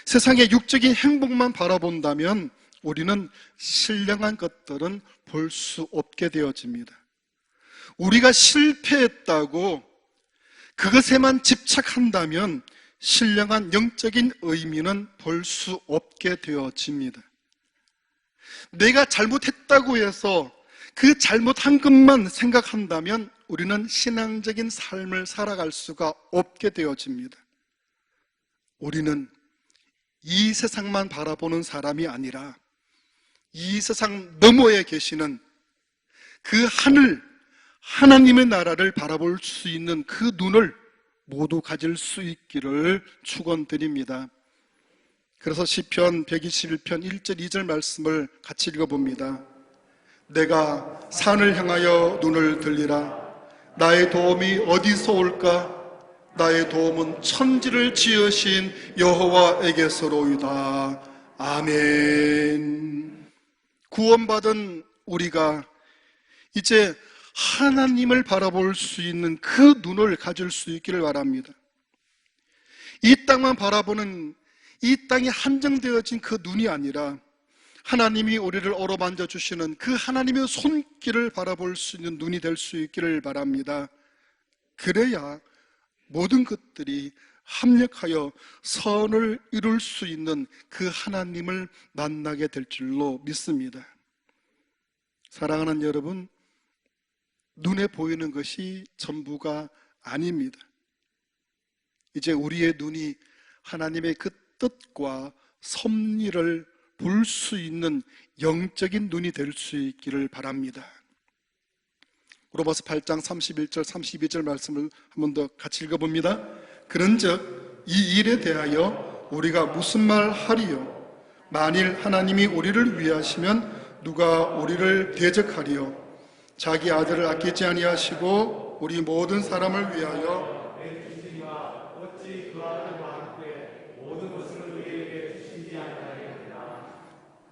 세상의 육적인 행복만 바라본다면 우리는 신령한 것들은 볼 수 없게 되어집니다. 우리가 실패했다고 그것에만 집착한다면 신령한 영적인 의미는 볼 수 없게 되어집니다. 내가 잘못했다고 해서 그 잘못한 것만 생각한다면 우리는 신앙적인 삶을 살아갈 수가 없게 되어집니다. 우리는 이 세상만 바라보는 사람이 아니라 이 세상 너머에 계시는 그 하늘, 하나님의 나라를 바라볼 수 있는 그 눈을 모두 가질 수 있기를 축원드립니다. 그래서 시편 121편 1절 2절 말씀을 같이 읽어봅니다. 내가 산을 향하여 눈을 들리라. 나의 도움이 어디서 올까? 나의 도움은 천지를 지으신 여호와에게서로이다. 아멘. 구원받은 우리가 이제 하나님을 바라볼 수 있는 그 눈을 가질 수 있기를 바랍니다. 이 땅만 바라보는, 이 땅에 한정되어진 그 눈이 아니라 하나님이 우리를 어루만져 주시는 그 하나님의 손길을 바라볼 수 있는 눈이 될 수 있기를 바랍니다. 그래야 모든 것들이 합력하여 선을 이룰 수 있는 그 하나님을 만나게 될 줄로 믿습니다. 사랑하는 여러분, 눈에 보이는 것이 전부가 아닙니다. 이제 우리의 눈이 하나님의 그 뜻과 섭리를 볼 수 있는 영적인 눈이 될 수 있기를 바랍니다. 로마서 8장 31절 32절 말씀을 한 번 더 같이 읽어봅니다. 그런즉 이 일에 대하여 우리가 무슨 말 하리요? 만일 하나님이 우리를 위하시면 누가 우리를 대적하리요? 자기 아들을 아끼지 아니하시고 우리 모든 사람을 위하여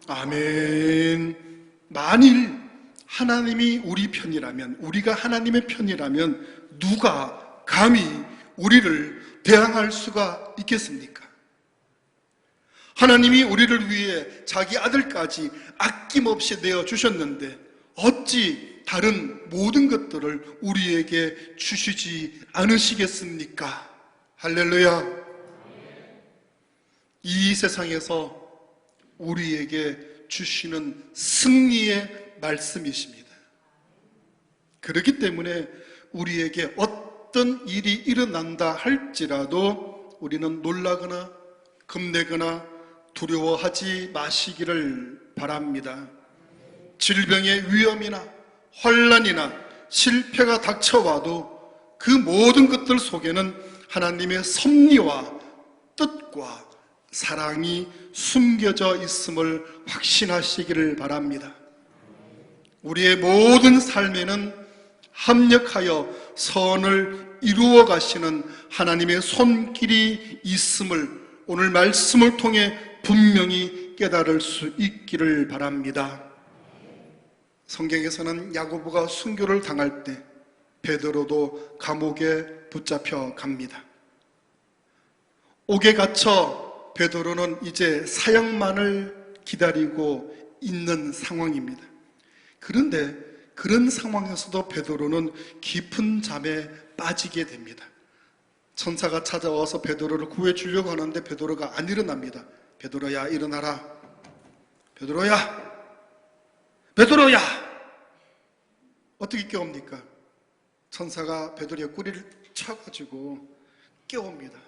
아멘. 만일 하나님이 우리 편이라면, 우리가 하나님의 편이라면 누가 감히 우리를 대항할 수가 있겠습니까? 하나님이 우리를 위해 자기 아들까지 아낌없이 내어주셨는데 어찌 다른 모든 것들을 우리에게 주시지 않으시겠습니까? 할렐루야. 이 세상에서 우리에게 주시는 승리의 말씀이십니다. 그렇기 때문에 우리에게 어떤 일이 일어난다 할지라도 우리는 놀라거나 겁내거나 두려워하지 마시기를 바랍니다. 질병의 위험이나 혼란이나 실패가 닥쳐와도 그 모든 것들 속에는 하나님의 섭리와 뜻과 사랑이 숨겨져 있음을 확신하시기를 바랍니다. 우리의 모든 삶에는 합력하여 선을 이루어 가시는 하나님의 손길이 있음을 오늘 말씀을 통해 분명히 깨달을 수 있기를 바랍니다. 성경에서는 야고보가 순교를 당할 때 베드로도 감옥에 붙잡혀 갑니다. 옥에 갇혀 베드로는 이제 사형만을 기다리고 있는 상황입니다. 그런데 그런 상황에서도 베드로는 깊은 잠에 빠지게 됩니다. 천사가 찾아와서 베드로를 구해주려고 하는데 베드로가 안 일어납니다. 베드로야 일어나라. 베드로야 베드로야! 어떻게 깨웁니까? 천사가 베드로의 꼬리를 쳐가지고 깨웁니다.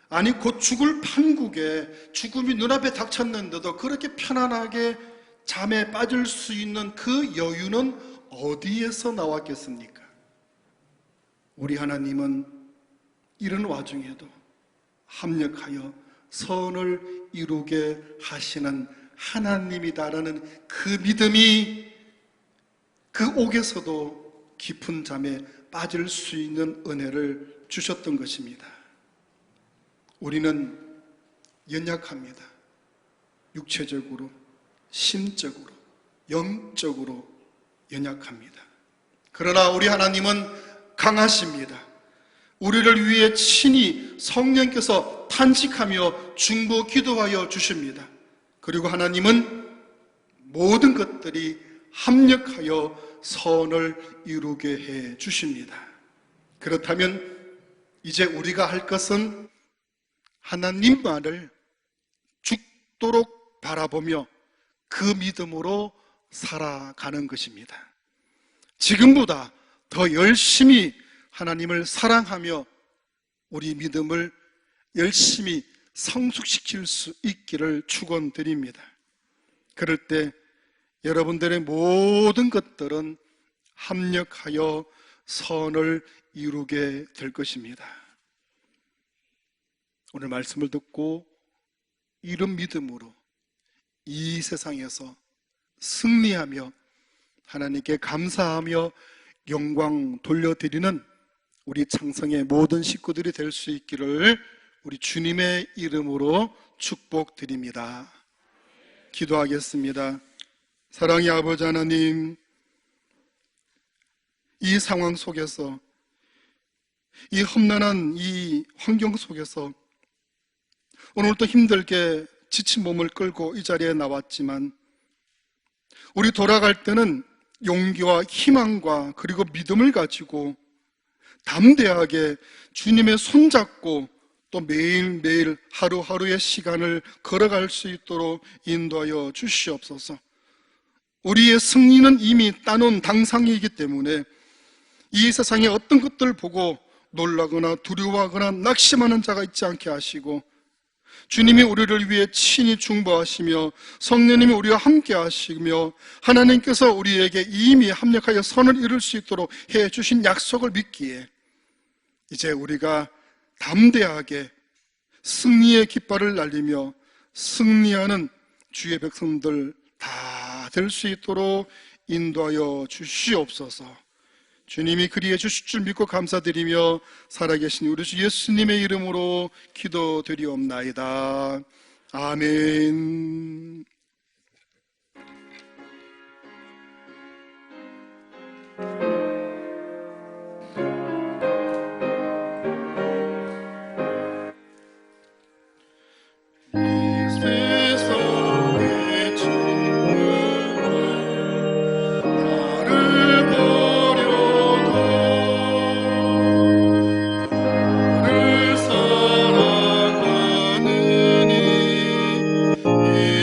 아니 곧 죽을 판국에 죽음이 눈앞에 닥쳤는데도 그렇게 편안하게 잠에 빠질 수 있는 그 여유는 어디에서 나왔겠습니까? 우리 하나님은 이런 와중에도 합력하여 선을 이루게 하시는 하나님이다라는 그 믿음이 그 옥에서도 깊은 잠에 빠질 수 있는 은혜를 주셨던 것입니다. 우리는 연약합니다. 육체적으로, 심적으로, 영적으로 연약합니다. 그러나 우리 하나님은 강하십니다. 우리를 위해 친히 성령께서 탄식하며 중보 기도하여 주십니다. 그리고 하나님은 모든 것들이 합력하여 선을 이루게 해 주십니다. 그렇다면 이제 우리가 할 것은 하나님만을 죽도록 바라보며 그 믿음으로 살아가는 것입니다. 지금보다 더 열심히 하나님을 사랑하며 우리 믿음을 열심히 성숙시킬 수 있기를 축원드립니다. 그럴 때 여러분들의 모든 것들은 합력하여 선을 이루게 될 것입니다. 오늘 말씀을 듣고 이런 믿음으로 이 세상에서 승리하며 하나님께 감사하며 영광 돌려드리는 우리 창성의 모든 식구들이 될 수 있기를 우리 주님의 이름으로 축복드립니다. 기도하겠습니다. 사랑의 아버지 하나님, 이 상황 속에서, 이 험난한 이 환경 속에서 오늘도 힘들게 지친 몸을 끌고 이 자리에 나왔지만 우리 돌아갈 때는 용기와 희망과 그리고 믿음을 가지고 담대하게 주님의 손잡고 또 매일매일 하루하루의 시간을 걸어갈 수 있도록 인도하여 주시옵소서. 우리의 승리는 이미 따놓은 당상이기 때문에 이 세상에 어떤 것들을 보고 놀라거나 두려워하거나 낙심하는 자가 있지 않게 하시고 주님이 우리를 위해 친히 중보하시며 성령님이 우리와 함께 하시며 하나님께서 우리에게 이미 합력하여 선을 이룰 수 있도록 해주신 약속을 믿기에 이제 우리가 담대하게 승리의 깃발을 날리며 승리하는 주의 백성들 다 될 수 있도록 인도하여 주시옵소서. 주님이 그리해 주실 줄 믿고 감사드리며 살아계신 우리 주 예수님의 이름으로 기도드리옵나이다. 아멘. 이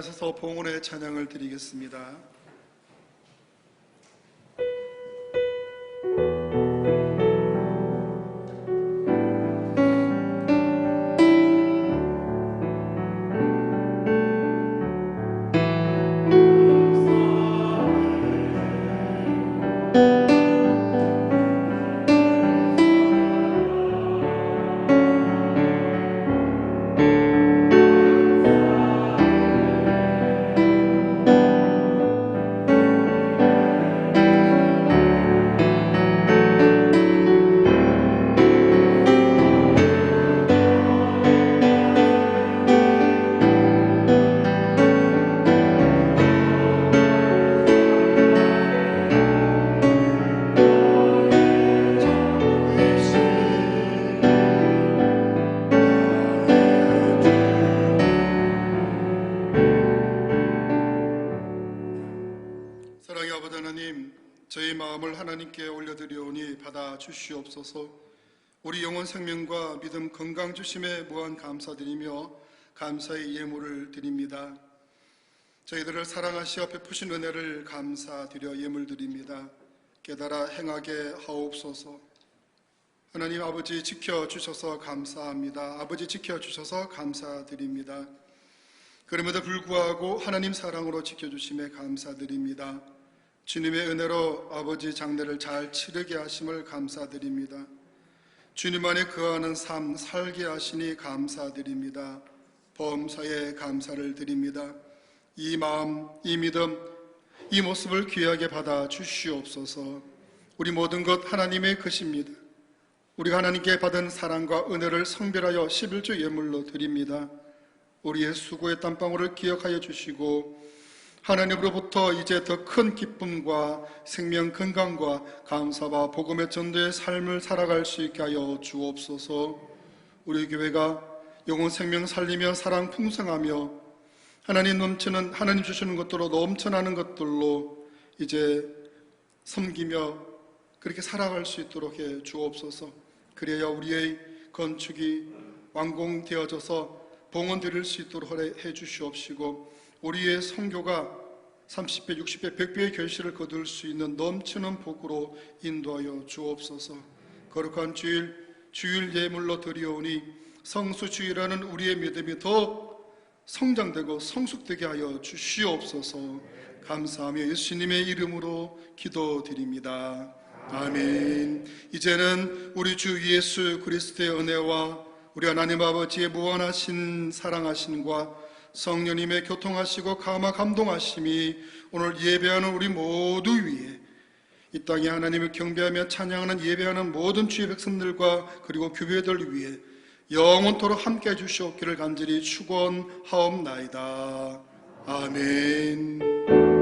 일어나셔서 봉헌의 찬양을 드리겠습니다. 사랑의 아버지 하나님, 저희 마음을 하나님께 올려드리오니 받아 주시옵소서. 우리 영혼 생명과 믿음 건강 주심에 무한 감사드리며 감사의 예물을 드립니다. 저희들을 사랑하시어 베푸신 은혜를 감사드려 예물 드립니다. 깨달아 행하게 하옵소서. 하나님 아버지 지켜주셔서 감사합니다. 아버지 지켜주셔서 감사드립니다. 그럼에도 불구하고 하나님 사랑으로 지켜주심에 감사드립니다. 주님의 은혜로 아버지 장례를 잘 치르게 하심을 감사드립니다. 주님 안에 거하는 삶 살게 하시니 감사드립니다. 범사에 감사를 드립니다. 이 마음, 이 믿음, 이 모습을 귀하게 받아 주시옵소서. 우리 모든 것 하나님의 것입니다. 우리가 하나님께 받은 사랑과 은혜를 성별하여 11조 예물로 드립니다. 우리의 수고의 땀방울을 기억하여 주시고 하나님으로부터 이제 더 큰 기쁨과 생명 건강과 감사와 복음의 전도의 삶을 살아갈 수 있게 하여 주옵소서. 우리 교회가 영혼 생명 살리며 사랑 풍성하며 하나님 넘치는 하나님 주시는 것들로 넘쳐나는 것들로 이제 섬기며 그렇게 살아갈 수 있도록 해 주옵소서. 그래야 우리의 건축이 완공되어져서 봉헌 드릴 수 있도록 해 주시옵시고 우리의 선교가 30배, 60배, 100배의 결실을 거둘 수 있는 넘치는 복으로 인도하여 주옵소서. 거룩한 주일 예물로 드리오니 성수주의라는 우리의 믿음이 더 성장되고 성숙되게 하여 주시옵소서. 감사하며 예수님의 이름으로 기도드립니다. 아멘. 이제는 우리 주 예수 그리스도의 은혜와 우리 하나님 아버지의 무한하신 사랑하심과 성령님의 교통하시고 감화 감동하심이 오늘 예배하는 우리 모두 위에 이 땅에 하나님을 경배하며 찬양하는 예배하는 모든 주의 백성들과 그리고 교회들 위해 영원토록 함께 해주시옵기를 간절히 축원하옵나이다. 아멘.